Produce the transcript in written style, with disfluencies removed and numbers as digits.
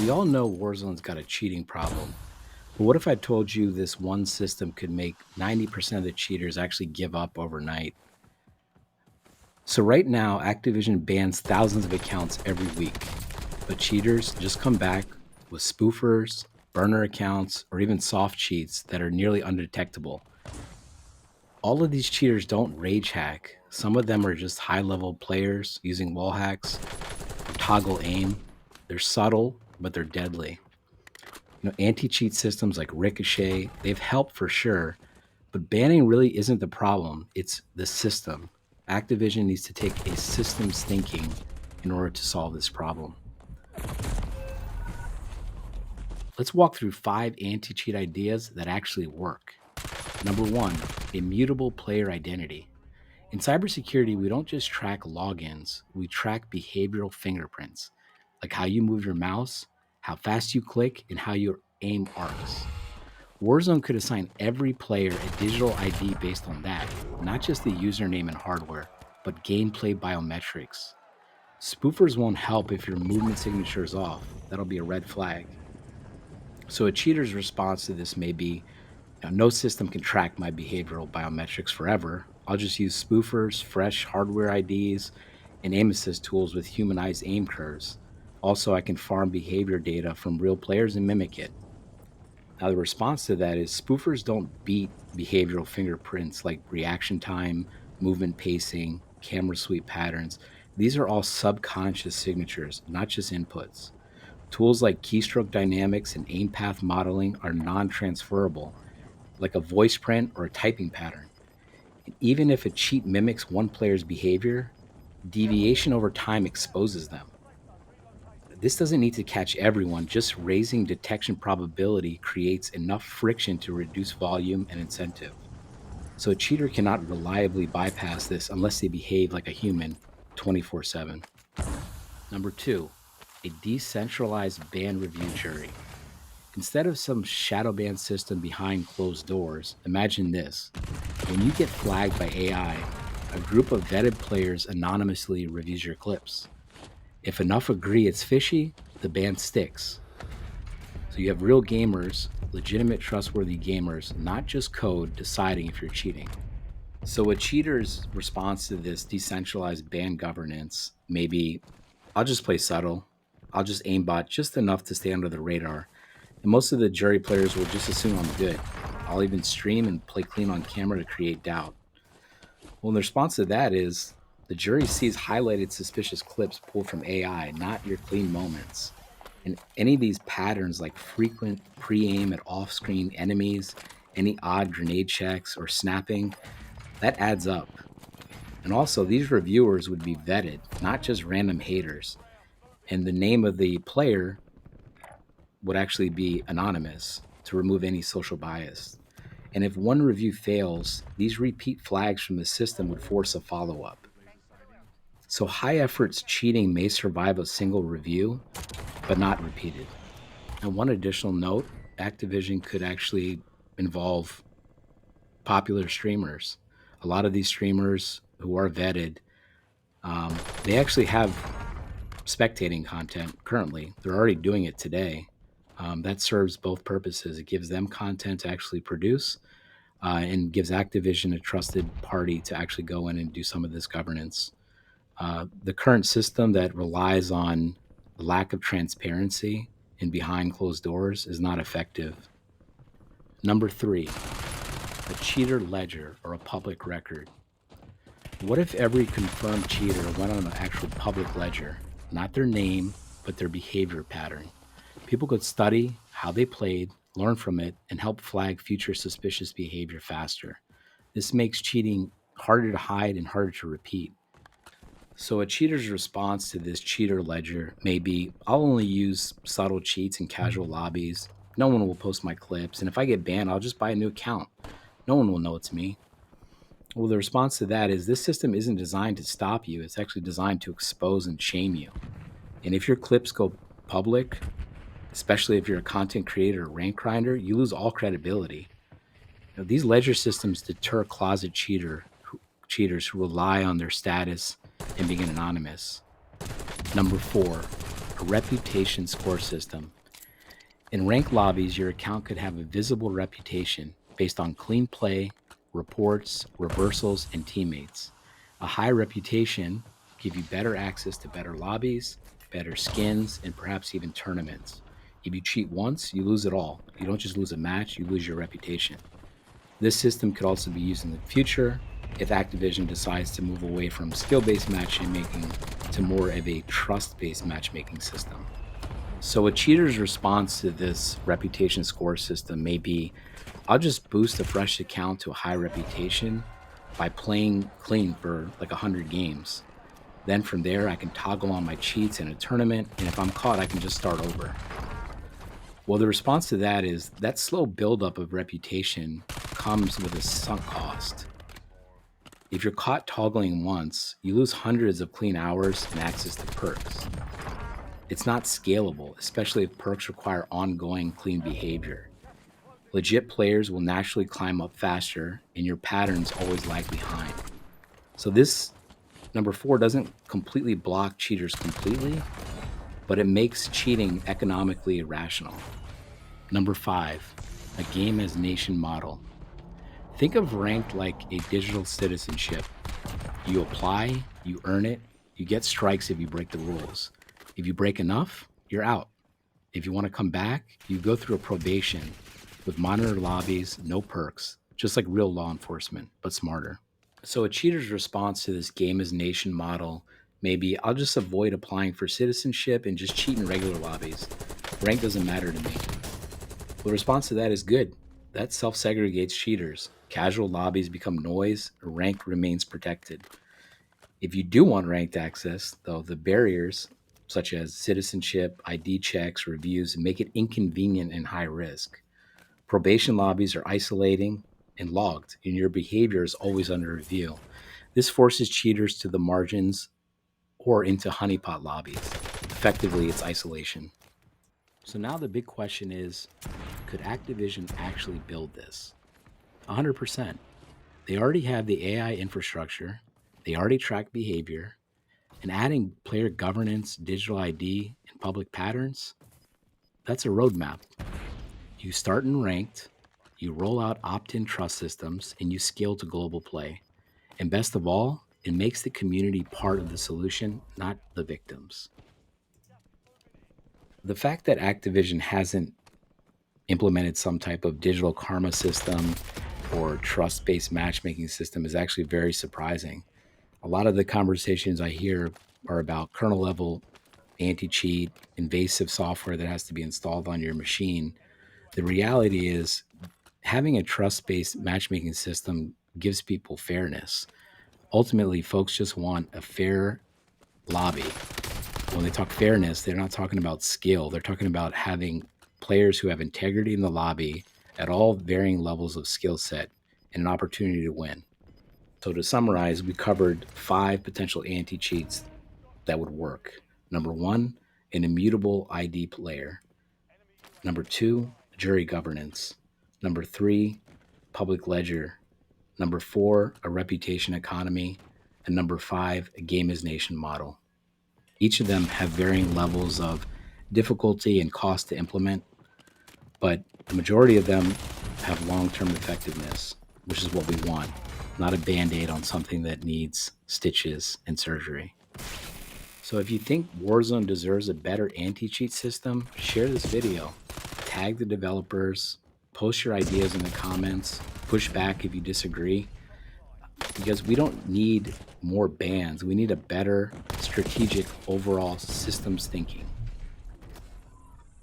We all know Warzone's got a cheating problem. But what if I told you this one system could make 90% of the cheaters actually give up overnight? So, right now, Activision bans thousands of accounts every week, but cheaters just come back with spoofers, burner accounts, or even soft cheats that are nearly undetectable. All of these cheaters don't rage hack. Some of them are just high level players using wall hacks or toggle aim. They're subtle, but they're deadly. Anti-cheat systems like Ricochet, they've helped for sure, but banning really isn't the problem. It's the system. Activision needs to take a systems thinking in order to solve this problem. Let's walk through 5 anti-cheat ideas that actually work. Number 1, immutable player identity. In cybersecurity, we don't just track logins, we track behavioral fingerprints, like how you move your mouse, how fast you click, and how your aim arcs. Warzone could assign every player a digital ID based on that, not just the username and hardware, but gameplay biometrics. Spoofers won't help if your movement signature is off. That'll be a red flag. So a cheater's response to this may be, no system can track my behavioral biometrics forever. I'll just use spoofers, fresh hardware IDs, and aim assist tools with humanized aim curves. Also, I can farm behavior data from real players and mimic it. Now, the response to that is spoofers don't beat behavioral fingerprints like reaction time, movement pacing, camera sweep patterns. These are all subconscious signatures, not just inputs. Tools like keystroke dynamics and aim path modeling are non transferable, like a voice print or a typing pattern. And even if a cheat mimics one player's behavior, deviation over time exposes them. This doesn't need to catch everyone, just raising detection probability creates enough friction to reduce volume and incentive. So a cheater cannot reliably bypass this unless they behave like a human 24/7. Number 2, a decentralized ban review jury. Instead of some shadow ban system behind closed doors, imagine this. When you get flagged by AI, a group of vetted players anonymously reviews your clips. If enough agree it's fishy, the ban sticks. So you have real gamers, legitimate, trustworthy gamers, not just code deciding if you're cheating. So a cheater's response to this decentralized ban governance may be, I'll just play subtle. I'll just aimbot just enough to stay under the radar. And most of the jury players will just assume I'm good. I'll even stream and play clean on camera to create doubt. Well, the response to that is the jury sees highlighted suspicious clips pulled from AI, not your clean moments. And any of these patterns, like frequent pre aim at off screen enemies, any odd grenade checks, or snapping, that adds up. And also, these reviewers would be vetted, not just random haters. And the name of the player would actually be anonymous to remove any social bias. And if one review fails, these repeat flags from the system would force a follow up. So high efforts cheating may survive a single review, but not repeated. And one additional note, Activision could actually involve popular streamers. A lot of these streamers who are vetted, they actually have spectating content currently. They're already doing it today. That serves both purposes. It gives them content to actually produce, and gives Activision a trusted party to actually go in and do some of this governance. The current system that relies on the lack of transparency and behind closed doors is not effective. Number 3, a cheater ledger or a public record. What if every confirmed cheater went on an actual public ledger, not their name, but their behavior pattern? People could study how they played, learn from it, and help flag future suspicious behavior faster. This makes cheating harder to hide and harder to repeat. So a cheater's response to this cheater ledger may be, I'll only use subtle cheats in casual lobbies. No one will post my clips. And if I get banned, I'll just buy a new account. No one will know it's me. Well, the response to that is this system isn't designed to stop you. It's actually designed to expose and shame you. And if your clips go public, especially if you're a content creator or rank grinder, you lose all credibility. These ledger systems deter closet cheaters who rely on their status and being anonymous. Number 4, a reputation score system. In ranked lobbies, your account could have a visible reputation based on clean play, reports, reversals, and teammates. A high reputation give you better access to better lobbies, better skins, and perhaps even tournaments. If you cheat once, you lose it all. You don't just lose a match, you lose your reputation. This system could also be used in the future if Activision decides to move away from skill-based matchmaking to more of a trust-based matchmaking system. So a cheater's response to this reputation score system may be, I'll just boost a fresh account to a high reputation by playing clean for like 100 games. Then from there, I can toggle on my cheats in a tournament, and if I'm caught, I can just start over. Well, the response to that is that slow buildup of reputation comes with a sunk cost. If you're caught toggling once, you lose hundreds of clean hours and access to perks. It's not scalable, especially if perks require ongoing clean behavior. Legit players will naturally climb up faster, and your patterns always lag behind. So this number 4 doesn't completely block cheaters completely, but it makes cheating economically irrational. Number 5, a game as nation model. Think of ranked like a digital citizenship. You apply, you earn it, you get strikes if you break the rules. If you break enough, you're out. If you want to come back, you go through a probation with monitored lobbies, no perks, just like real law enforcement, but smarter. So a cheater's response to this game as nation model may be, I'll just avoid applying for citizenship and just cheat in regular lobbies. Rank doesn't matter to me. The response to that is good. That self-segregates cheaters. Casual lobbies become noise, rank remains protected. If you do want ranked access, though, the barriers, such as citizenship, ID checks, reviews, make it inconvenient and high risk. Probation lobbies are isolating and logged, and your behavior is always under review. This forces cheaters to the margins or into honeypot lobbies. Effectively, it's isolation. So now the big question is, could Activision actually build this? 100%. They already have the AI infrastructure, they already track behavior, and adding player governance, digital ID, and public patterns, that's a roadmap. You start in ranked, you roll out opt-in trust systems, and you scale to global play. And best of all, it makes the community part of the solution, not the victims. The fact that Activision hasn't implemented some type of digital karma system or trust-based matchmaking system is actually very surprising. A lot of the conversations I hear are about kernel level anti-cheat, invasive software that has to be installed on your machine. The reality is having a trust-based matchmaking system gives people fairness. Ultimately, folks just want a fair lobby. When they talk fairness, they're not talking about skill. They're talking about having players who have integrity in the lobby at all varying levels of skill set and an opportunity to win. So to summarize, we covered 5 potential anti-cheats that would work. Number 1, an immutable ID player. Number 2, jury governance. Number 3, public ledger. Number 4, a reputation economy. And number 5, a game as nation model. Each of them have varying levels of difficulty and cost to implement, but the majority of them have long-term effectiveness, which is what we want, not a band-aid on something that needs stitches and surgery. So if you think Warzone deserves a better anti-cheat system, share this video, tag the developers, post your ideas in the comments, push back if you disagree, because we don't need more bans. We need a better strategic overall systems thinking.